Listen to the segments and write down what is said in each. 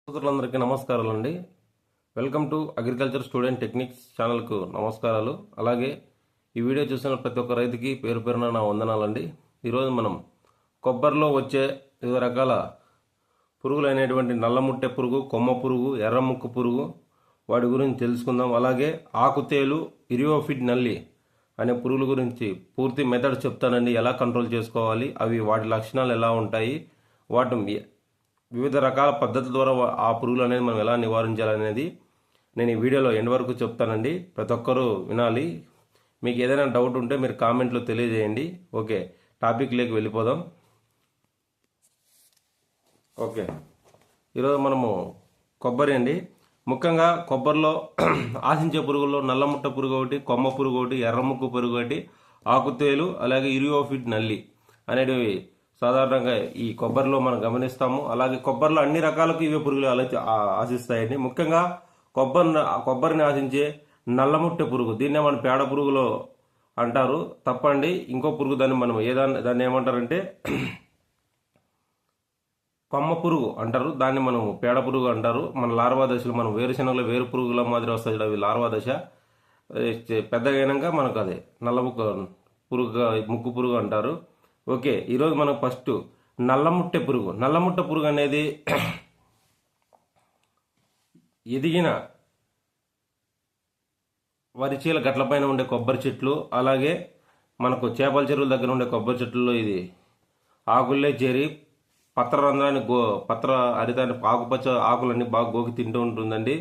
సోదరులందరికీ నమస్కారాలండి. Welcome to agriculture student techniques ఛానల్కు నమస్కారాలు. అలాగే ఈ వీడియో చూసిన ప్రతి ఒక్క రైతుకి పేరు పేరున నా వందనాలండి. ఈరోజు మనం కొబ్బరిలో వచ్చే వివిధ రకాల పురుగులు అయినటువంటి నల్లముట్టె పురుగు, కొమ్మ పురుగు, ఎర్రముక్కు పురుగు వాటి గురించి తెలుసుకుందాం. అలాగే ఆకుతేలు, ఇరియోఫిడ్ నల్లి అనే పురుగుల గురించి పూర్తి మెథడ్ చెప్తానండి. ఎలా కంట్రోల్ చేసుకోవాలి, అవి వాటి లక్షణాలు ఎలా ఉంటాయి, వాటి వివిధ రకాల పద్ధతుల ద్వారా ఆ పురుగులు అనేది మనం ఎలా నివారించాలనేది నేను ఈ వీడియోలో ఎండ్ వరకు చెప్తానండి. ప్రతి ఒక్కరూ వినాలి. మీకు ఏదైనా డౌట్ ఉంటే మీరు కామెంట్లో తెలియజేయండి. ఓకే, టాపిక్లోకి వెళ్ళిపోదాం. ఓకే, ఈరోజు మనము కొబ్బరి అండి. ముఖ్యంగా కొబ్బరిలో ఆశించే పురుగుల్లో నల్లముట్ట పురుగు ఒకటి, కొమ్మ పురుగు ఒకటి, ఎర్రముక్కు పురుగు ఒకటి, ఆకుతేలు, అలాగే ఇరియోఫిడ్ నల్లి అనేటివి సాధారణంగా ఈ కొబ్బరిలో మనం గమనిస్తాము. అలాగే కొబ్బరిలో అన్ని రకాలకు ఇవే పురుగులు ఆశిస్తాయండి. ముఖ్యంగా కొబ్బరిని ఆశించే నల్లముట్టె పురుగు, దీన్నే మనం పేడ పురుగులో అంటారు. తప్పండి, ఇంకో పురుగు దాన్ని ఏమంటారంటే కొమ్మ పురుగు అంటారు. దాన్ని మనం పేడ పురుగు అంటారు. మన లార్వా దశలో మనం వేరుశనగలో వేరు పురుగుల మాదిరి వస్తాయి, అవి లార్వా దశ. పెద్దగా అయినాక మనకు అదే ముక్కు పురుగు అంటారు. ఓకే, ఈరోజు మనం ఫస్ట్ నల్లముట్టె పురుగు అనేది ఎదిగిన వరిచీల గట్లపైన ఉండే కొబ్బరి చెట్లు, అలాగే మనకు చేపల చెరువుల దగ్గర ఉండే కొబ్బరి చెట్లలో ఇది ఆకుల్లే చేరి పత్ర రంధ్రాన్ని పత్ర హరితాన్ని ఆకుపచ్చ ఆకులన్నీ బాగా గోకి తింటూ ఉంటుందండి.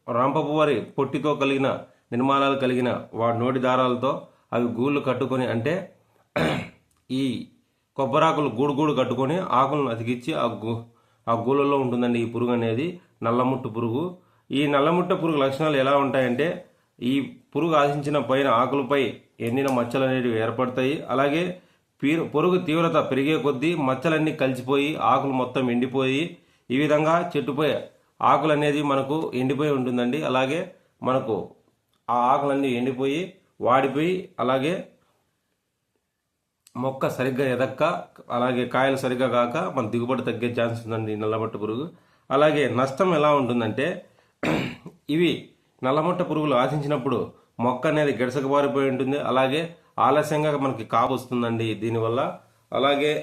రంపపు వరి పొట్టితో కలిగిన నిర్మాణాలు కలిగిన వాడి నోటి దారాలతో అవి గూళ్ళు కట్టుకొని, అంటే ఈ కొబ్బరాకులు గూడు కట్టుకొని ఆకులను అతికిచ్చి ఆ గూళ్ళలో ఉంటుందండి ఈ పురుగు అనేది నల్లముట్టు పురుగు. ఈ నల్లముట్ట పురుగు లక్షణాలు ఎలా ఉంటాయంటే, ఈ పురుగు ఆశించిన పైన ఆకులపై ఎండిన మచ్చలు అనేవి ఏర్పడతాయి. అలాగే పురుగు తీవ్రత పెరిగే కొద్దీ మచ్చలన్నీ కలిసిపోయి ఆకులు మొత్తం ఎండిపోయి, ఈ విధంగా చెట్టుపై ఆకులు అనేది మనకు ఎండిపోయి ఉంటుందండి. అలాగే మనకు ఆ ఆకులన్నీ ఎండిపోయి వాడిపోయి, అలాగే మొక్క సరిగ్గా ఎదక్క, అలాగే కాయలు సరిగ్గా కాక మన దిగుబడి తగ్గే ఛాన్స్ ఉందండి నల్లమట్ట పురుగు. అలాగే నష్టం ఎలా ఉంటుందంటే, ఇవి నల్లమట్ట పురుగులు ఆశించినప్పుడు మొక్క అనేది గిడసకబారిపోయి ఉంటుంది. అలాగే ఆలస్యంగా మనకి కాపు వస్తుందండి దీనివల్ల. అలాగే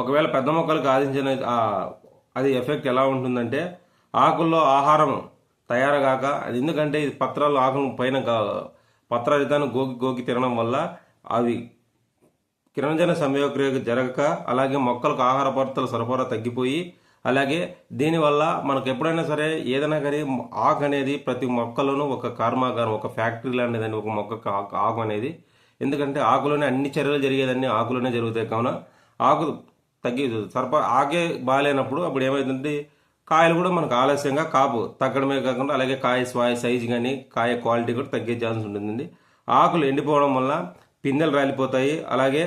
ఒకవేళ పెద్ద మొక్కలకు ఆశించిన అది ఎఫెక్ట్ ఎలా ఉంటుందంటే, ఆకుల్లో ఆహారం తయారుగాక, అది ఎందుకంటే ఇది పత్రాలు ఆకుల పైన పత్రరితాన్ని గోకి తినడం వల్ల అవి కిరణజన సంయోగక్రియ జరగక, అలాగే మొక్కలకు ఆహార పదార్థాల సరఫరా తగ్గిపోయి, అలాగే దీనివల్ల మనకు ఎప్పుడైనా సరే ఏదైనా కానీ ఆకు అనేది ప్రతి మొక్కలోనూ ఒక కర్మాగారం, ఒక ఫ్యాక్టరీ లాంటిదండి ఒక మొక్క ఆకు అనేది. ఎందుకంటే ఆకులోనే అన్ని చర్యలు జరిగేదన్నీ ఆకులోనే జరుగుతాయి. కావున ఆకు ఆకే బాగాలేనప్పుడు అప్పుడు ఏమైందంటే కాయలు కూడా మనకు ఆలస్యంగా కాపు తగ్గడమే కాకుండా, అలాగే కాయ సైజు కానీ కాయ క్వాలిటీ కూడా తగ్గే ఛాన్స్ ఉంటుందండి. ఆకులు ఎండిపోవడం వల్ల పిందెలు రాలిపోతాయి. అలాగే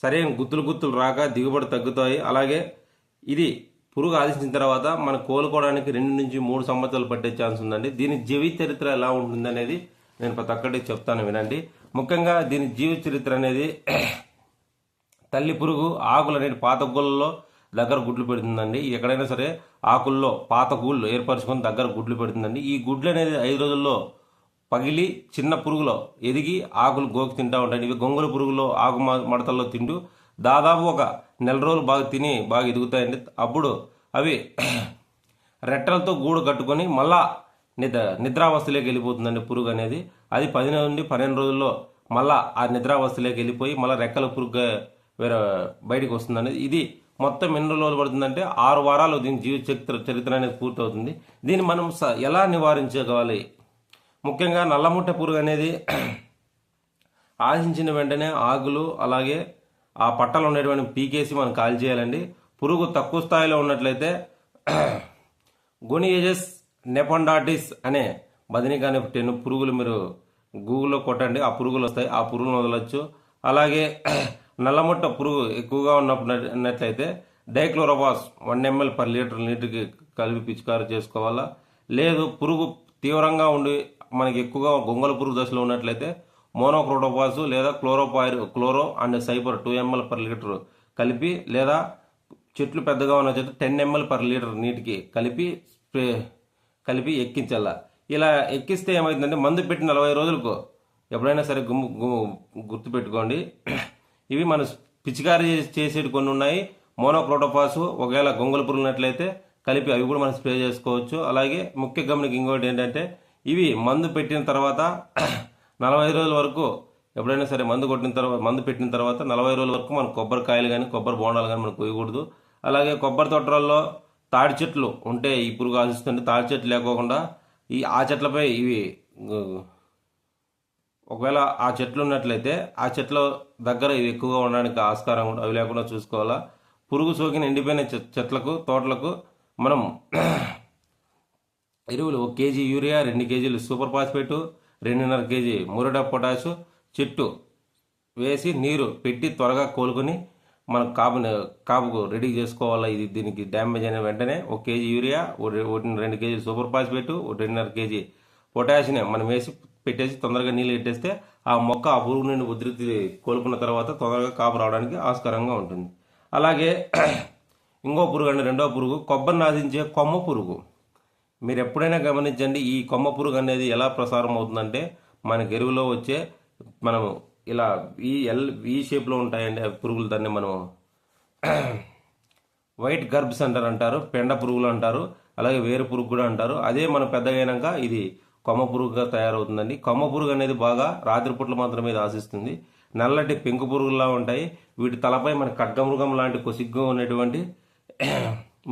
సరైన గుత్తులు రాక దిగుబడి తగ్గుతాయి. అలాగే ఇది పురుగు ఆశించిన తర్వాత మనం కోలుకోవడానికి 2 నుంచి 3 సంవత్సరాలు పట్టే ఛాన్స్ ఉందండి. దీని జీవిత చరిత్ర ఎలా ఉంటుంది అనేది నేను ప్రతి ఒక్కటి చెప్తాను, వినండి. ముఖ్యంగా దీని జీవిత చరిత్ర అనేది, తల్లి పురుగు ఆకులు అనేది పాత గూళ్ళలో దగ్గర గుడ్లు పెడుతుందండి. ఎక్కడైనా సరే ఆకుల్లో పాత గూళ్ళు ఏర్పరచుకొని దగ్గర గుడ్లు పెడుతుందండి. ఈ గుడ్లు అనేది 5 రోజుల్లో పగిలి చిన్న పురుగులో ఎదిగి ఆకులు గోకి తింటూ ఉంటాయి. ఇవి గొంగళ పురుగులో ఆకు మడతల్లో తింటూ దాదాపు ఒక నెల రోజులు బాగా తిని బాగా ఎదుగుతాయండి. అప్పుడు అవి రెట్టలతో గూడు కట్టుకొని మళ్ళా నిద్రావస్థలోకి వెళ్ళిపోతుందండి పురుగు అనేది. అది 10 నుండి 12 రోజుల్లో మళ్ళా ఆ నిద్రావస్థలోకి వెళ్ళిపోయి మళ్ళీ రెక్కల పురుగు బయటకు వస్తుందండి. ఇది మొత్తం ఎన్ని రోజులు పడుతుందంటే 6 వారాలు దీని జీవిత చరిత్ర అనేది పూర్తవుతుంది. దీన్ని మనం ఎలా నివారించగలి? ముఖ్యంగా నల్లముట్ట పురుగు అనేది ఆశించిన వెంటనే ఆకులు, అలాగే ఆ పట్టలు ఉండేటువంటి పీకేసి మనం కాల్ చేయాలండి. పురుగు తక్కువ స్థాయిలో ఉన్నట్లయితే గొనియేజెస్ నెఫండాటిస్ అనే బదినికాని 10 పురుగులు మీరు గూగుల్లో కొట్టండి, ఆ పురుగులు వస్తాయి. ఆ పురుగులను వదలొచ్చు. అలాగే నల్లముట్ట పురుగు ఎక్కువగా ఉన్నట్లయితే డైక్లోరోవాస్ 1 ml per లీటర్కి కలిపి పిచికారు చేసుకోవాలా. లేదు పురుగు తీవ్రంగా ఉండి మనకి ఎక్కువగా గొంగళ పురుగు దశలో ఉన్నట్లయితే మోనోక్రోటోపాస్ లేదా chloro and cyper 2 ml per litre కలిపి, లేదా చెట్లు పెద్దగా ఉన్న చెట్లు 10 ml per లీటర్ నీటికి కలిపి ఎక్కించాల. ఇలా ఎక్కిస్తే ఏమవుతుందంటే మందు పెట్టి 40 రోజులకు ఎప్పుడైనా సరే గుర్తుపెట్టుకోండి. ఇవి మన పిచికారీ చేసేవి కొన్ని ఉన్నాయి. మోనోక్రోటోఫాస్, ఒకవేళ గొంగళ పురుగు ఉన్నట్లయితే కలిపి అవి కూడా మనం స్ప్రే చేసుకోవచ్చు. అలాగే ముఖ్య గమనిక ఇంకోటి ఏంటంటే, ఇవి మందు పెట్టిన తర్వాత 40 రోజుల వరకు ఎప్పుడైనా సరే మందు పెట్టిన తర్వాత 40 రోజుల వరకు మనం కొబ్బరికాయలు కానీ కొబ్బరి బోండాలు కానీ మనం కొయ్యకూడదు. అలాగే కొబ్బరి తోటలలో తాడి చెట్లు ఉంటే ఈ పురుగు ఆశిస్తుంది. తాడి చెట్లు లేకోకుండా ఆ చెట్లపై ఇవి ఒకవేళ ఆ చెట్లు ఉన్నట్లయితే ఆ చెట్ల దగ్గర ఇవి ఎక్కువగా ఉండడానికి ఆస్కారం కూడా, అవి లేకుండా చూసుకోవాలా. పురుగు సోకిన ఎండిపోయిన చెట్లకు, తోటలకు మనం ఎరువులు 1 kg యూరియా, 2 kgలు సూపర్ ఫాస్ఫేట్, 2.5 kg మురడా పొటాషు చెట్టు వేసి నీరు పెట్టి త్వరగా కోలుకొని మనం కాపుకు రెడీ చేసుకోవాలా. ఇది దీనికి డ్యామేజ్ అయిన వెంటనే 1 kg urea, 2 kg super phosphate, 2.5 kg potassium మనం వేసి పెట్టేసి తొందరగా నీళ్ళు పెట్టేస్తే ఆ మొక్క ఆ పురుగు నుండి ఉధృతి కోలుకున్న తర్వాత తొందరగా కాపు రావడానికి ఆస్కారంగా ఉంటుంది. అలాగే ఇంకో పురుగు అంటే రెండో పురుగు కొబ్బరిని ఆశించే కొమ్మ పురుగు. మీరు ఎప్పుడైనా గమనించండి, ఈ కొమ్మ పురుగు అనేది ఎలా ప్రసారం అవుతుందంటే, మనకి ఎరువులో వచ్చే మనము ఇలా ఈ షేప్లో ఉంటాయండి ఆ పురుగులు. దాన్ని మనం వైట్ గర్బ్స్ అంటారు, పెండ పురుగులు అంటారు, అలాగే వేరు పురుగు కూడా అంటారు. అదే మనం పెద్దగా అయినాక ఇది కొమ్మ పురుగుగా తయారవుతుందండి. కొమ్మ పురుగు అనేది బాగా రాత్రిపూట్ల మాత్రమే ఇది ఆశిస్తుంది. నల్లటి పెంకు పురుగుల్లా ఉంటాయి. వీటి తలపై మన ఖడ్గమృగం లాంటి కొసిగ్గా ఉన్నటువంటి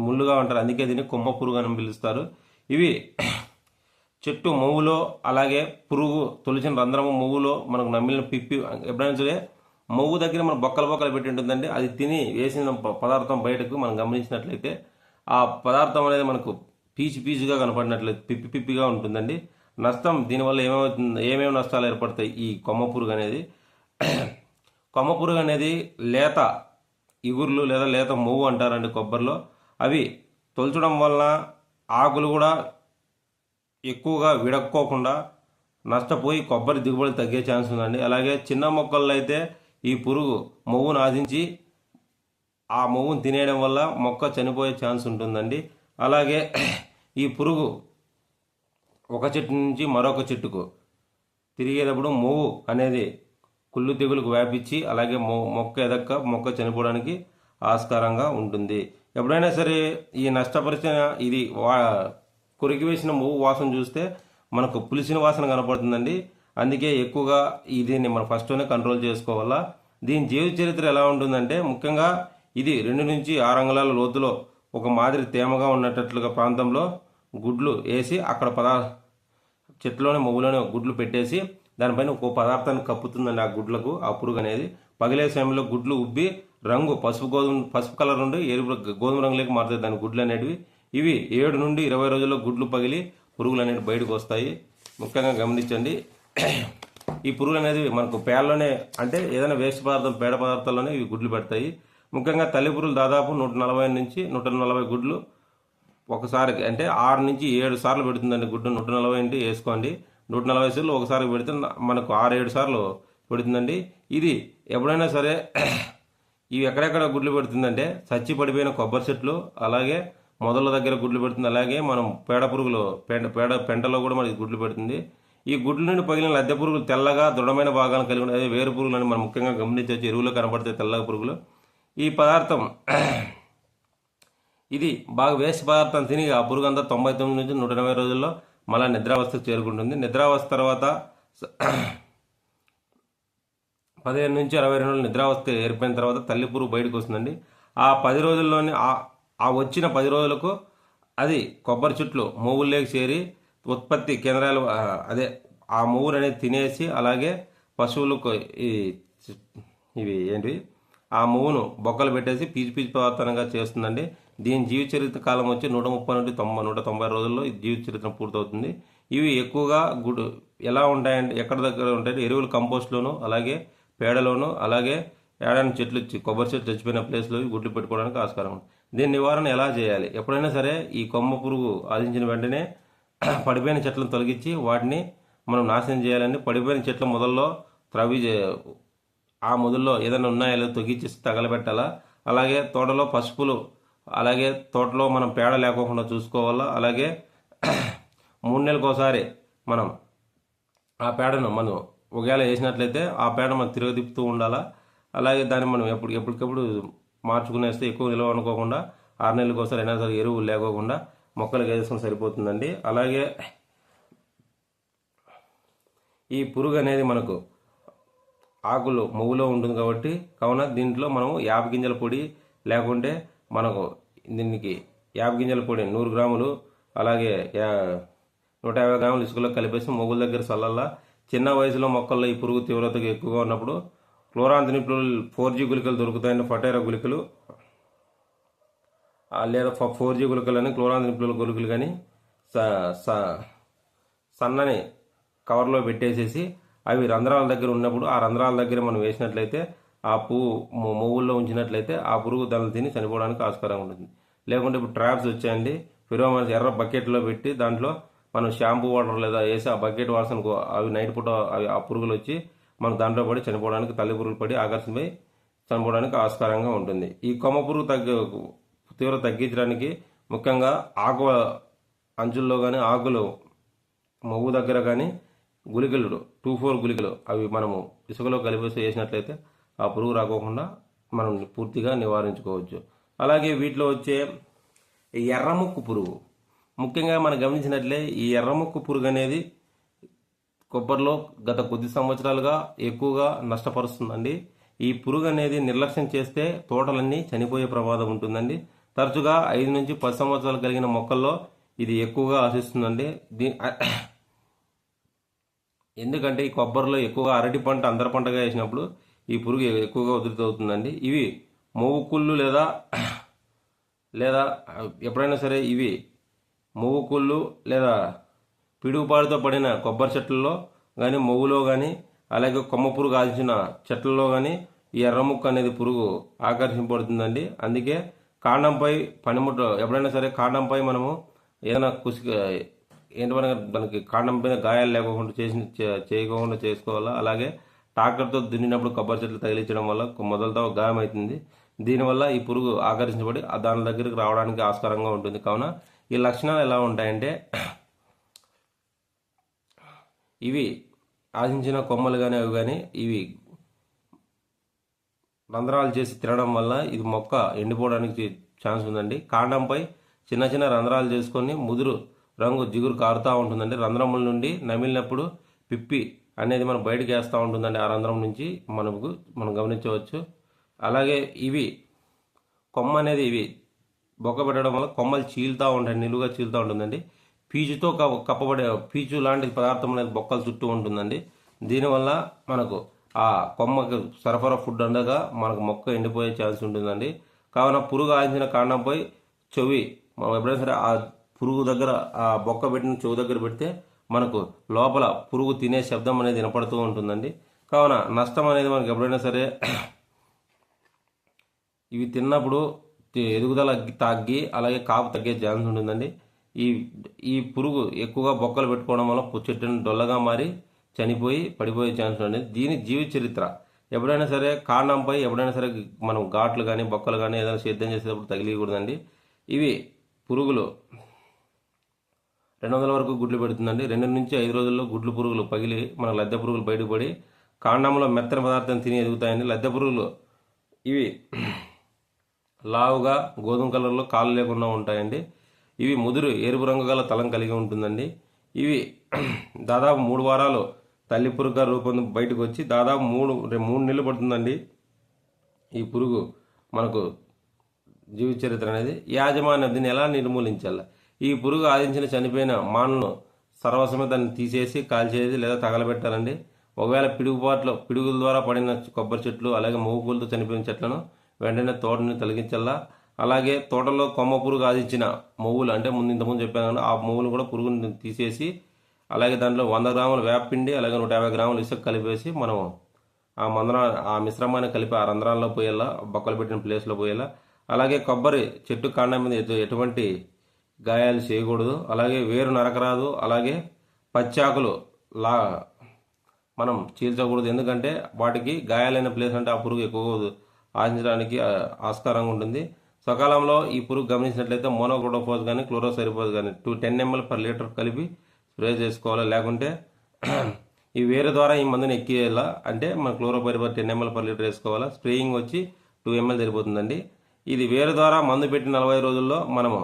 ముళ్ళుగా ఉంటారు. అందుకే దీన్ని కొమ్మ పురుగు అని పిలుస్తారు. ఇవి చెట్టు మొవ్వులో, అలాగే పురుగు తొలిచిన రంధ్రము మొవ్వులో మనకు నమ్మిలిన పిప్పి ఎప్పుడైనా సరే మొవ్వు దగ్గర మనం బొక్కలు పెట్టి ఉంటుందండి. అది తిని వేసిన పదార్థం బయటకు మనం గమనించినట్లయితే ఆ పదార్థం అనేది మనకు పీచుగా కనపడినట్లయితే పిప్పిగా ఉంటుందండి. నష్టం దీనివల్ల ఏమేమి నష్టాలు ఏర్పడతాయి ఈ కొమ్మ పురుగు అనేది. కొమ్మ పురుగు అనేది లేత ఇగుర్లు లేదా లేత మొవ్వు అంటారండి కొబ్బరిలో. అవి తొలచడం వలన ఆకులు కూడా ఎక్కువగా విడక్కోకుండా నష్టపోయి కొబ్బరి దిగుబడి తగ్గే ఛాన్స్ ఉందండి. అలాగే చిన్న మొక్కల్లో అయితే ఈ పురుగు మొవ్వును ఆశించి ఆ మొవ్వును తినేయడం వల్ల మొక్క చనిపోయే ఛాన్స్ ఉంటుందండి. అలాగే ఈ పురుగు ఒక చెట్టు నుంచి మరొక చెట్టుకు తిరిగేటప్పుడు మొవ్వు అనేది కుళ్ళు తెగులకు వ్యాపించి అలాగే మొక్క చనిపోవడానికి ఆస్కారంగా ఉంటుంది. ఎప్పుడైనా సరే ఈ నష్టపరిచిన ఇది కొరికి వేసిన మొవ్వు వాసన చూస్తే మనకు పులిసిన వాసన కనపడుతుందండి. అందుకే ఎక్కువగా దీన్ని మనం ఫస్ట్లోనే కంట్రోల్ చేసుకోవాలా. దీని జీవిత చరిత్ర ఎలా ఉంటుందంటే, ముఖ్యంగా ఇది 2 నుంచి 6 అంగుళాల లోతులో ఒక మాదిరి తేమగా ఉన్నట్లుగా ప్రాంతంలో గుడ్లు వేసి అక్కడ చెట్లోనే మొవ్వులోనే గుడ్లు పెట్టేసి దానిపైన ఒక పదార్థాన్ని కప్పుతుందండి ఆ గుడ్లకు. ఆ పురుగు అనేది పగిలే సమయంలో గుడ్లు ఉబ్బి రంగు పసుపు కలర్ నుండి గోధుమ రంగులోకి మారుతాయి దాని గుడ్లు అనేటివి. ఇవి 7 నుండి 20 రోజుల్లో గుడ్లు పగిలి పురుగులు అనేవి బయటకు వస్తాయి. ముఖ్యంగా గమనించండి, ఈ పురుగులు అనేది మనకు పేడలోనే అంటే ఏదైనా వేస్ట్ పదార్థం పేడ పదార్థాల్లోనే ఇవి గుడ్లు పెడతాయి. ముఖ్యంగా తల్లి పురుగులు దాదాపు 140 నుంచి 140 గుడ్లు ఒకసారికి అంటే 6 నుంచి 7 సార్లు పెడుతుందండి గుడ్డు. 140 ఇంటి వేసుకోండి, 140 సార్లు ఒకసారి పెడితే మనకు 6-7 సార్లు పెడుతుందండి. ఇది ఎప్పుడైనా సరే ఇవి ఎక్కడెక్కడ గుడ్లు పెడుతుందంటే చచ్చి పడిపోయిన కొబ్బరి చెట్లు, అలాగే మొదల దగ్గర గుడ్లు పెడుతుంది. అలాగే మనం పేడ పురుగులు పెంటలో కూడా మనకి గుడ్లు పెడుతుంది. ఈ గుడ్ల నుండి పగిలిన లద్దె పురుగులు తెల్లగా దృఢమైన భాగాలను కలిగి ఉంటాయి. వేరు పురుగులు అని మనం ముఖ్యంగా గమనించవచ్చు. ఎరువులో కనపడతాయి తెల్లగా పురుగులు. ఈ పదార్థం ఇది బాగా వేస్ట్ పదార్థం తిని ఆ పురుగు అంతా 99 నుంచి 180 రోజుల్లో మళ్ళీ నిద్రావస్థకు చేరుకుంటుంది. నిద్రావస్థ తర్వాత 15 నుంచి 22 రోజులు నిద్రావస్థ ఏర్పడిన తర్వాత తల్లి పురుగు బయటకు వస్తుందండి. ఆ 10 రోజుల్లోనే ఆ వచ్చిన 10 రోజులకు అది కొబ్బరి చెట్లు మొవ్వుల్లోకి చేరి ఉత్పత్తి కేంద్రాలు ఆ మొవ్వులు అనేది తినేసి అలాగే పశువులకు ఇవి ఏంటివి ఆ మొవ్వును బొక్కలు పెట్టేసి పీచు పదార్థంగా చేస్తుందండి. దీని జీవిత చరిత్ర కాలం వచ్చి 130 నుండి 190 రోజుల్లో ఈ జీవిత చరిత్ర పూర్తవుతుంది. ఇవి ఎక్కువగా ఎలా ఉంటాయంటే ఎక్కడ దగ్గర ఉంటాయి ఎరువులు కంపోస్ట్లోను, అలాగే పేడలోను, అలాగే ఏడాది చెట్లు కొబ్బరి చెట్లు చచ్చిపోయిన ప్లేస్లో గుడ్లు పెట్టుకోవడానికి ఆస్కారం ఉంది. దీని నివారణ ఎలా చేయాలి? ఎప్పుడైనా సరే ఈ కొమ్మ పురుగు ఆశించిన వెంటనే పడిపోయిన చెట్లను తొలగించి వాటిని మనం నాశనం చేయాలని పడిపోయిన చెట్ల మొదల్లో ఆ మొదల్లో ఏదైనా ఉన్నాయో తొలగించేసి తగలబెట్టాలా. అలాగే తోటలో పసుపులు, అలాగే తోటలో మనం పేడ లేకోకుండా చూసుకోవాలా. అలాగే 3 నెలలకు ఒకసారి మనం ఆ పేడను మనం ఒకవేళ వేసినట్లయితే ఆ పేడ మనం తిరగదిప్పుతూ ఉండాలా. అలాగే దాన్ని మనం ఎప్పటికప్పుడు మార్చుకునేస్తే ఎక్కువ నిల్వ అనుకోకుండా 6 నెలలకు ఒకసారి అయినా సరే ఎరువు లేకోకుండా మొక్కలకు వేసుకొని సరిపోతుందండి. అలాగే ఈ పురుగు అనేది మనకు ఆకులు మొవ్వులో ఉంటుంది కాబట్టి కావున దీంట్లో మనం యాప గింజల పొడి లేకుంటే మనకు దీనికి యాప గింజల పొడి 100 గ్రాములు, అలాగే 150 గ్రాములు ఇసుకలో కలిపేసి మొగ్గుల దగ్గర చల్లల్లా. చిన్న వయసులో మొక్కల్లో ఈ పురుగు తీవ్రతగా ఎక్కువగా ఉన్నప్పుడు క్లోరాంథనిప్రోల్ 4G గుళికలు దొరుకుతాయండి. ఫటైరా గుళికలు లేదా 4G గుళికలు అని క్లోరాంథనిప్రోల్ గుళికలు కానీ సన్నని కవర్లో పెట్టేసేసి అవి రంధ్రాల దగ్గర ఉన్నప్పుడు ఆ రంధ్రాల దగ్గర మనం వేసినట్లయితే ఆ పువ్వు మొవ్వుల్లో ఉంచినట్లయితే ఆ పురుగు దాన్ని తిని చనిపోవడానికి ఆస్కారం ఉంటుంది. లేకుంటే ఇప్పుడు ట్రాప్స్ వచ్చాయండి, ఫిరోమాన్స్ ఎర్ర బకెట్లో పెట్టి దాంట్లో మనం షాంపూ వాటర్ లేదా వేసి ఆ బకెట్ వాసన అవి నైట్ పూట అవి ఆ పురుగులు వచ్చి మనం దాంట్లో పడి చనిపోవడానికి, తల్లి పురుగులు పడి ఆకర్షణపై చనిపోవడానికి ఆస్కారంగా ఉంటుంది. ఈ కొమ్మ పురుగు తీవ్రత తగ్గించడానికి ముఖ్యంగా ఆకు అంచుల్లో కానీ ఆకులు మొవ్వు దగ్గర కానీ గుళికలు 2-4 గుళికలు అవి మనము ఇసుకలో కలిపేసి వేసినట్లయితే ఆ పురుగు రాకోకుండా మనం పూర్తిగా నివారించుకోవచ్చు. అలాగే వీటిలో వచ్చే ఎర్రముక్కు పురుగు, ముఖ్యంగా మనం గమనించినట్లే ఈ ఎర్రముక్కు పురుగు అనేది కొబ్బరిలో గత కొద్ది సంవత్సరాలుగా ఎక్కువగా నష్టపరుస్తుందండి. ఈ పురుగు అనేది నిర్లక్ష్యం చేస్తే తోటలన్నీ చనిపోయే ప్రమాదం ఉంటుందండి. తరచుగా 5 నుంచి 10 సంవత్సరాలు కలిగిన మొక్కల్లో ఇది ఎక్కువగా ఆశిస్తుందండి. ఎందుకంటే ఈ కొబ్బరిలో ఎక్కువగా అరటి పంట అంతర పంటగా వేసినప్పుడు ఈ పురుగు ఎక్కువగా ఉధృతి అవుతుందండి. ఇవి మొవ్వు కుళ్ళు లేదా ఎప్పుడైనా సరే ఇవి మొవ్వు కుళ్ళు లేదా పిడుగుపాడుతో పడిన కొబ్బరి చెట్లలో కానీ మొవ్వులో కానీ అలాగే కొమ్మ పురుగు ఆశించిన చెట్లలో కానీ ఈ ఎర్రముక్క అనేది పురుగు ఆకర్షింపబడుతుందండి. అందుకే కాండంపై పనిముట్టు ఎప్పుడైనా సరే కాండంపై మనము ఏదైనా ఏంటంటే దానికి కాండం పైన గాయాలు లేకోకుండా చేయకుండా చేసుకోవాలా. అలాగే ట్రాక్టర్తో దున్నినప్పుడు కొబ్బరి చెట్లు తగిలించడం వల్ల మొదలతో గాయం అవుతుంది. దీనివల్ల ఈ పురుగు ఆకర్షించబడి దాని దగ్గరికి రావడానికి ఆస్కారంగా ఉంటుంది. కావున ఈ లక్షణాలు ఎలా ఉంటాయంటే ఇవి ఆశించిన కొమ్మలు కానీ అవి కానీ ఇవి రంధ్రాలు చేసి తినడం వల్ల ఇది మొక్క ఎండిపోవడానికి ఛాన్స్ ఉందండి. కాండంపై చిన్న చిన్న రంధ్రాలు చేసుకొని ముదురు రంగు జిగురు కారుతూ ఉంటుందండి. రంధ్రముల నుండి నమిలినప్పుడు పిప్పి అనేది మనం బయటకు వేస్తూ ఉంటుందండి. ఆ రంధ్రం నుంచి మనం గమనించవచ్చు. అలాగే ఇవి కొమ్మ అనేది ఇవి బొక్క పెట్టడం వల్ల కొమ్మలు చీలుతూ ఉంటాయి, నిలువుగా చీలుతూ ఉంటుందండి. పీచుతో కప్పబడే పీచు లాంటి పదార్థం అనేది బొక్కలు చుట్టూ ఉంటుందండి. దీనివల్ల మనకు ఆ కొమ్మకు సరఫరా ఫుడ్ ఉండగా మనకు మొక్క ఎండిపోయే ఛాన్స్ ఉంటుందండి. కావున పురుగు ఆశించిన కాండంపై చెవి మనం ఎప్పుడైనా సరే ఆ పురుగు దగ్గర ఆ బొక్క పెట్టిన చెవి దగ్గర పెడితే మనకు లోపల పురుగు తినే శబ్దం అనేది వినపడుతూ ఉంటుందండి. కావున నష్టం అనేది మనకు ఎప్పుడైనా సరే ఇవి తిన్నప్పుడు ఎదుగుదల తగ్గి అలాగే కాపు తగ్గే ఛాన్స్ ఉంటుందండి. ఈ పురుగు ఎక్కువగా బొక్కలు పెట్టుకోవడం వల్ల చెట్టును డొల్లగా మారి చనిపోయి పడిపోయే ఛాన్స్ ఉంటుంది. దీని జీవిత చరిత్ర ఎప్పుడైనా సరే కాండంపై ఎప్పుడైనా సరే మనం ఘాట్లు కానీ బొక్కలు కానీ ఏదైనా సేద్యం చేసేటప్పుడు తగిలియకూడదండి. ఇవి పురుగులు 200 వరకు గుడ్లు పెడుతుందండి. 2 నుంచి 5 రోజుల్లో గుడ్లు పురుగులు పగిలి మన లద్దె పురుగులు బయటకు పడి కాండంలో మెత్తని పదార్థం తిని ఎదుగుతాయండి. లద్దె పురుగులు ఇవి లావుగా గోధుమ కలర్లో కాళ్ళు లేకుండా ఉంటాయండి. ఇవి ముదురు ఎరుపు రంగు గల తలం కలిగి ఉంటుందండి. ఇవి దాదాపు 3 వారాలు తల్లి పురుగుగా రూపొంది బయటకు వచ్చి దాదాపు 3 నెలలు పడుతుందండి ఈ పురుగు మనకు జీవిత చరిత్ర అనేది. యాజమాన్యం దీన్ని ఎలా నిర్మూలించాలి? ఈ పురుగు ఆదించిన చనిపోయిన మానను సర్వసమేతాన్ని తీసేసి కాల్చేసి లేదా తగలబెట్టాలండి. ఒకవేళ పిడుగుల ద్వారా పడిన కొబ్బరి చెట్లు అలాగే మొవ్వులతో చనిపోయిన చెట్లను వెంటనే తోటని తొలగించాలా. అలాగే తోటలో కొమ్మ పురుగు ఆదించిన మొవ్వులు అంటే ఇంతకుముందు చెప్పాను ఆ మొవ్వులు కూడా పురుగుని తీసేసి అలాగే దాంట్లో 100 గ్రాముల వేపపిండి అలాగే 150 గ్రాముల ఇసుక కలిపేసి మనం ఆ మిశ్రమాన్ని కలిపి ఆ రంధ్రాల్లో పోయేలా బొక్కలు పెట్టిన ప్లేస్లో పోయేలా. అలాగే కొబ్బరి చెట్టు కాండం మీద ఎటువంటి గాయాలు చేయకూడదు. అలాగే వేరు నరకరాదు. అలాగే పచ్చాకులు మనం చీల్చకూడదు. ఎందుకంటే వాటికి గాయాలైన ప్లేస్ అంటే ఆ పురుగు ఎక్కువగా ఆశించడానికి ఆస్కారంగా ఉంటుంది. సకాలంలో ఈ పురుగు గమనించినట్లయితే మోనోక్రోటోఫాస్ కానీ క్లోరోసైరిఫాస్ కానీ 10 ml per లీటర్ కలిపి స్ప్రే చేసుకోవాలి. లేకుంటే ఈ వేరే ద్వారా ఈ మందుని ఎక్కియాలా అంటే మన క్లోరోపైరిఫాస్ 10 ml per లీటర్ వేసుకోవాలా. స్ప్రేయింగ్ వచ్చి 2 ml సరిపోతుందండి. ఇది వేరే ద్వారా మందు పెట్టి 40 రోజుల్లో మనము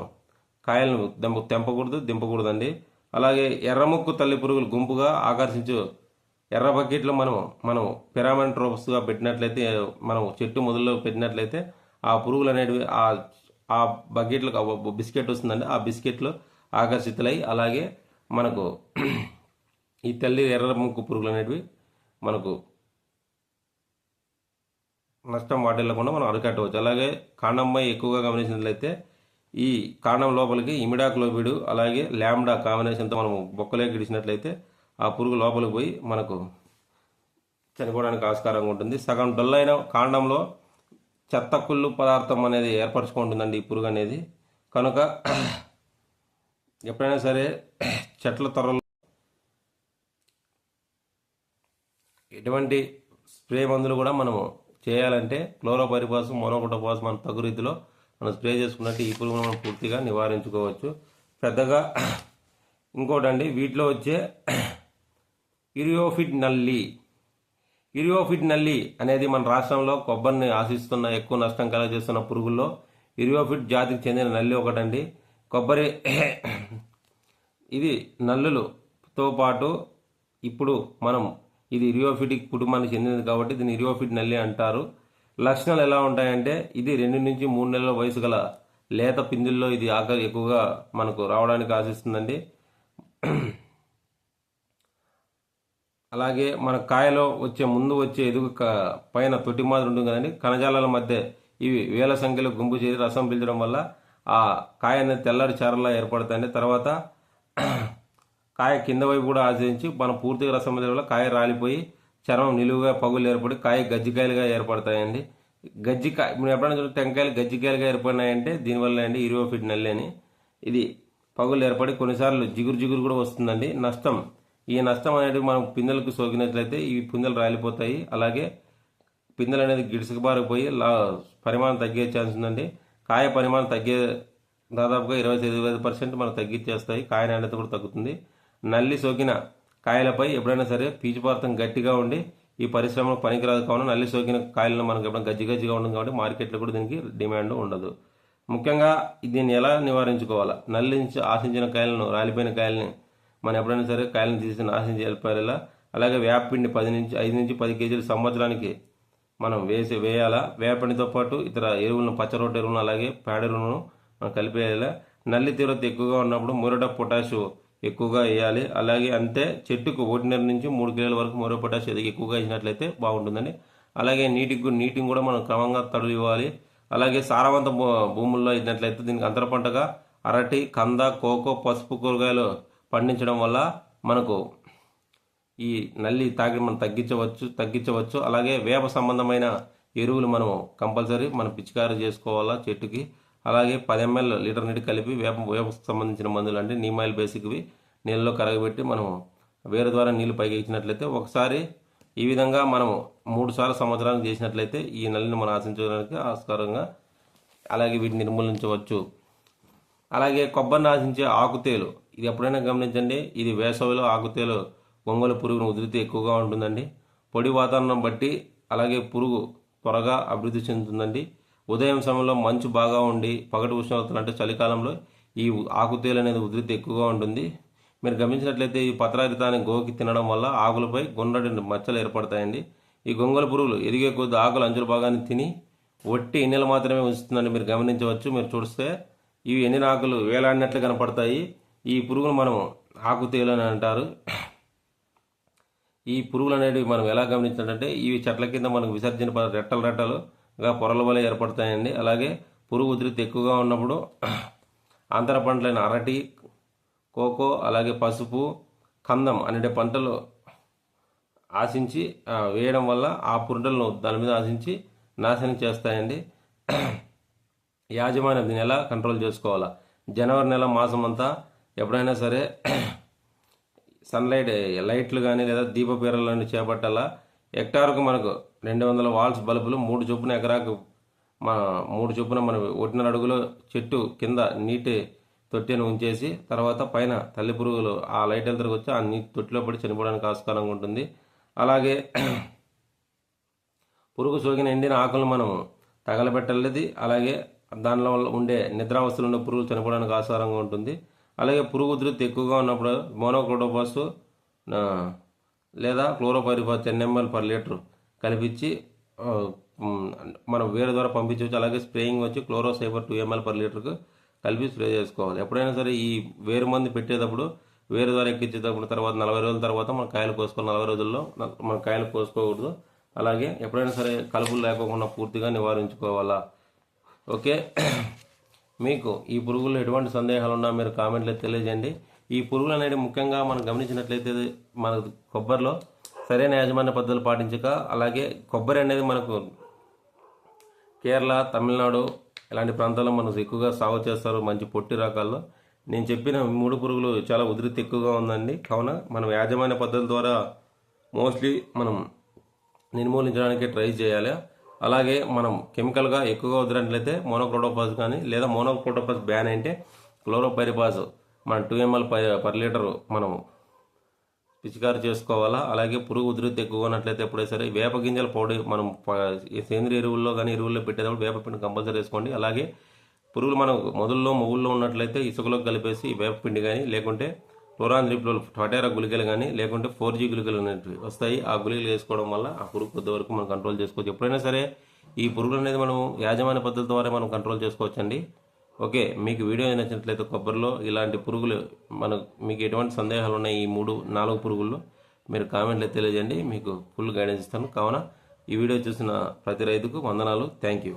కాయలను తెంపకూడదు, దింపకూడదండి. అలాగే ఎర్రముక్కు తల్లి పురుగులు గుంపుగా ఆకర్షించు ఎర్ర బకెట్లో మనం పిరామిడ్ ట్రోప్స్గా పెట్టినట్లయితే, మనం చెట్టు మొదల్లో పెట్టినట్లయితే ఆ పురుగులు అనేటివి ఆ బకెట్లకు బిస్కెట్ వస్తుందండి. ఆ బిస్కెట్లు ఆకర్షితులై అలాగే మనకు ఈ తల్లి ఎర్ర ముక్కు పురుగులు అనేటివి మనకు నష్టం వాటిల్లకుండా మనం అరికట్టవచ్చు. అలాగే కాండంపై ఎక్కువగా గమనించినట్లయితే ఈ కాండం లోపలికి ఇమిడాక్లోపిడ్ అలాగే ల్యాండా కాంబినేషన్తో మనం బొక్కలే గిడిచినట్లయితే ఆ పురుగు లోపలికి పోయి మనకు చనిపోవడానికి ఆస్కారంగా ఉంటుంది. సగం డొల్లైన కాండంలో చెత్త కుళ్ళు పదార్థం అనేది ఏర్పరచుకుంటుందండి ఈ పురుగు అనేది. కనుక ఎప్పుడైనా సరే చెట్ల తొర్రలు ఎటువంటి స్ప్రే మందులు కూడా మనము చేయాలంటే క్లోరోపైరిఫాస్ మోనోక్రోటోఫాస్ మనం తగు రీతిలో మనం స్ప్రే చేసుకున్నట్టు ఈ పురుగును మనం పూర్తిగా నివారించుకోవచ్చు. పెద్దగా ఇంకోటండి, వీటిలో వచ్చే ఇరియోఫిట్ నల్లి అనేది మన రాష్ట్రంలో కొబ్బరిని ఆశిస్తున్న ఎక్కువ నష్టం కలగజేస్తున్న పురుగుల్లో ఇరియోఫిట్ జాతికి చెందిన నల్లి ఒకటండి. కొబ్బరి ఇది నల్లులతో పాటు ఇప్పుడు మనం ఇది ఇరియోఫిటిక్ కుటుంబానికి చెందినది కాబట్టి దీన్ని ఇరియోఫిట్ నల్లి అంటారు. లక్షణాలు ఎలా ఉంటాయంటే ఇది 2 నుంచి 3 నెలల వయసు గల లేత పిందుల్లో ఇది ఎక్కువగా మనకు రావడానికి ఆశిస్తుందండి. అలాగే మన కాయలో ముందు వచ్చే ఎదుగు పైన తొట్టి మాదిరి ఉంటుంది కదండి, కణజాలాల మధ్య ఇవి వేల సంఖ్యలో గుంపు చేసి రసం పీల్చడం వల్ల ఆ కాయ అనేది తెల్లటి చారలా ఏర్పడతాయండి. తర్వాత కాయ కింద వైపు కూడా ఆశ్రయించి మనం పూర్తిగా రసం పీల్చడం వల్ల కాయ రాలిపోయి చర్మం నిలువుగా పగులు ఏర్పడి కాయ గజ్జికాయలుగా ఏర్పడతాయండి. మీరు ఎప్పుడైనా చూడండి టెంకాయలు గజ్జికాయలుగా ఏర్పడినాయంటే దీనివల్ల అండి ఇరియోఫిట్ నల్లి అని. ఇది పగులు ఏర్పడి కొన్నిసార్లు జిగురు కూడా వస్తుందండి. ఈ నష్టం అనేది మనం పిందెలకు సోకినట్లయితే ఈ పిందెలు రాలిపోతాయి. అలాగే పిందెలు అనేది గిడుసుకుబారిపోయి పరిమాణం తగ్గే ఛాన్స్ ఉందండి. కాయ పరిమాణం దాదాపుగా 25% మనం తగ్గించేస్తాయి. కాయ నాణ్యత కూడా తగ్గుతుంది. నల్లి సోకిన కాయలపై ఎప్పుడైనా సరే పీచు పదార్థం గట్టిగా ఉండి ఈ పరిశ్రమలో పనికిరాదు కావున నల్లి సోకిన కాయలను మనకు ఎప్పుడైనా గజ్జిగా ఉంటుంది కాబట్టి మార్కెట్లో కూడా దీనికి డిమాండ్ ఉండదు. ముఖ్యంగా దీన్ని ఎలా నివారించుకోవాలా, నల్లి నుంచి ఆశించిన కాయలను రాలిపోయిన కాయలని మనం ఎప్పుడైనా సరే కాయలను తీసి నాశించి వెళ్ళిపోయేలా. అలాగే వేపపిండి 5 నుంచి 10 కేజీలు సంవత్సరానికి మనం వేయాలా. వేపపిండితో పాటు ఇతర ఎరువులను పచ్చరొట్ట ఎరువులను అలాగే పేడ ఎరువులను మనం కలిపేయాలా. నల్లి తీవ్రత ఎక్కువగా ఉన్నప్పుడు మ్యూరేట్ ఆఫ్ పొటాష్ ఎక్కువగా వేయాలి. అలాగే అంతే చెట్టుకు 1.5 నుంచి 3 కిలోల వరకు మ్యూరేట్ పొటాష్ ఎక్కువగా ఇచ్చినట్లయితే బాగుంటుందండి. అలాగే నీటిని కూడా మనం క్రమంగా తడులు ఇవ్వాలి. అలాగే సారవంత భూముల్లో ఇచ్చినట్లయితే దీనికి అంతర పంటగా అరటి, కంద, కోకో, పసుపు కూరగాయలు పండించడం వల్ల మనకు ఈ నల్లి తాకిడి మనం తగ్గించవచ్చు. అలాగే వేప సంబంధమైన ఎరువులు మనం కంపల్సరీ మనం పిచికారీ చేసుకోవాలా చెట్టుకి. అలాగే 10 ml లీటర్ నీటి కలిపి వేపకు సంబంధించిన మందులు అంటే నీమాయిల్ బేసిక్వి నీళ్ళలో కరగబెట్టి మనం వేరే ద్వారా నీళ్లు పైకి ఇచ్చినట్లయితే ఒకసారి ఈ విధంగా మనము 3 సార్లు సంవత్సరానికి చేసినట్లయితే ఈ నల్లిని మనం ఆశించడానికి ఆస్కారంగా అలాగే వీటిని నిర్మూలించవచ్చు. అలాగే కొబ్బరిని ఆశించే ఆకుతేలు ఇది ఎప్పుడైనా గమనించండి. ఇది వేసవిలో ఆకుతేలు గొంగళి పురుగును ఉధృతి ఎక్కువగా ఉంటుందండి. పొడి వాతావరణం బట్టి అలాగే పురుగు త్వరగా అభివృద్ధి చెందుతుందండి. ఉదయం సమయంలో మంచు బాగా ఉండి పగటి ఉష్ణోగ్రతలు అంటే చలికాలంలో ఈ ఆకుతేలు అనేది ఉధృతి ఎక్కువగా ఉంటుంది. మీరు గమనించినట్లయితే ఈ పత్రహరితాన్ని గోకి తినడం వల్ల ఆకులపై గుండ్రటి మచ్చలు ఏర్పడతాయండి. ఈ గొంగళి పురుగులు ఎదిగే కొద్ది ఆకులు అంచుల భాగాన్ని తిని ఒట్టి ఎన్నెలు మాత్రమే ఉంచుతుందని మీరు గమనించవచ్చు. మీరు చూస్తే ఇవి ఎన్ని ఆకులు వేలాడినట్లు కనపడతాయి. ఈ పురుగులు మనం ఆకుతేలు అని అంటారు. ఈ పురుగులు అనేవి మనం ఎలా గమనించాలంటే ఇవి చెట్ల కింద మనకు విసర్జన రెట్టలుగా పొరల వల్ల ఏర్పడతాయండి. అలాగే పురుగు ఉధృతి ఎక్కువగా ఉన్నప్పుడు అంతర పంటలైన అరటి, కోకో అలాగే పసుపు, కందం అనే పంటలు ఆశించి వేయడం వల్ల ఆ పురుటలను దాని మీద ఆశించి నాశనం చేస్తాయండి. యాజమాన్యం దీన్ని ఎలా కంట్రోల్ చేసుకోవాలా, జనవరి నెల మాసం అంతా ఎప్పుడైనా సరే లైట్లు కానీ లేదా దీపపీరలను చేపట్టాలా. హెక్టార్కు మనకు 200 వాల్స్ బల్బులు 3 చొప్పున ఎకరాకు 3 చొప్పున మనం 1.5 అడుగులో చెట్టు కింద నీటి తొట్టెను ఉంచేసి తర్వాత పైన తల్లి పురుగులు ఆ లైట్ వెళ్తరకు వచ్చి ఆ నీటి తొట్టిలో పడి చనిపోవడానికి ఆస్కారంగా ఉంటుంది. అలాగే పురుగు సోకిన ఎండిన ఆకులను మనం తగలబెట్టలేదు. అలాగే దానిలో ఉండే నిద్రావస్థలు ఉండే పురుగులు చనిపోవడానికి ఆస్కారంగా ఉంటుంది. అలాగే పురుగు ఉధృతి ఎక్కువగా ఉన్నప్పుడు మోనోక్రోటోఫాస్ లేదా క్లోరోపైరిఫాస్ 10 ml per లీటర్ కలిపించి మనం వేరు ద్వారా పంపించవచ్చు. అలాగే స్ప్రేయింగ్ వచ్చి క్లోరోసైబర్ 2 ml per లీటర్కు కలిపి స్ప్రే చేసుకోవాలి. ఎప్పుడైనా సరే ఈ వేరు మందు పెట్టేటప్పుడు వేరు ద్వారా ఎక్కించేటప్పుడు తర్వాత 40 రోజుల తర్వాత మన కాయలు కోసుకోవాలి. 40 రోజుల్లో మన కాయలు కోసుకోకూడదు. అలాగే ఎప్పుడైనా సరే కలుపులు లేకోకుండా పూర్తిగా నివారించుకోవాలా. ఓకే, మీకు ఈ పురుగులు ఎటువంటి సందేహాలు ఉన్నా మీరు కామెంట్లో తెలియజేయండి. ఈ పురుగులు అనేవి ముఖ్యంగా మనం గమనించినట్లయితే మన కొబ్బరిలో సరైన యాజమాన్య పద్ధతులు పాటించక, అలాగే కొబ్బరి అనేది మనకు కేరళ, తమిళనాడు ఇలాంటి ప్రాంతాల్లో మనకు ఎక్కువగా సాగు చేస్తారు మంచి పొట్టి రకాల్లో. నేను చెప్పిన 3 పురుగులు చాలా ఉధృతి ఎక్కువగా ఉందండి. కావున మనం యాజమాన్య పద్ధతుల ద్వారా మోస్ట్లీ మనం నిర్మూలించడానికి ట్రై చేయాలి. అలాగే మనం కెమికల్గా ఎక్కువగా వదిలినట్లయితే మోనోక్రోటోఫాస్ కానీ లేదా మోనోక్రోటోఫాస్ బ్యాన్ అంటే క్లోరోపైరిఫాస్ మనం 2 ml per లీటర్ మనం పిచికారి చేసుకోవాలా. అలాగే పురుగు ఉధృతి ఎక్కువ ఉన్నట్లయితే ఎప్పుడైనా సరే వేప గింజల పౌడర్ మనం సేంద్రియ ఎరువుల్లో కానీ ఎరువుల్లో పెట్టేటప్పుడు వేపపిండి కంపల్సరీ వేసుకోండి. అలాగే పురుగులు మనం మొగుల్లో ఉన్నట్లయితే ఇసుకలో కలిపేసి వేపపిండి కానీ లేకుంటే క్లోరాన్రిప్లో ఫటేరా గుళికలు కానీ లేకుంటే 4G గుళికలు అనేవి వస్తాయి. ఆ గుళికలు వేసుకోవడం వల్ల ఆ పురుగు కొద్దివరకు మనం కంట్రోల్ చేసుకోవచ్చు. ఎప్పుడైనా సరే ఈ పురుగులు అనేది మనం యాజమాన్య పద్ధతి ద్వారా మనం కంట్రోల్ చేసుకోవచ్చండి. ఓకే, మీకు వీడియో నచ్చినట్లయితే కొబ్బరిలో ఇలాంటి పురుగులు మీకు ఎటువంటి సందేహాలు ఉన్నాయి ఈ 3-4 పురుగుల్లో మీరు కామెంట్లో తెలియజేయండి. మీకు ఫుల్ గైడెన్స్ ఇస్తాను. కావున ఈ వీడియో చూసిన ప్రతి రైతుకు వందనాలు. Thank you.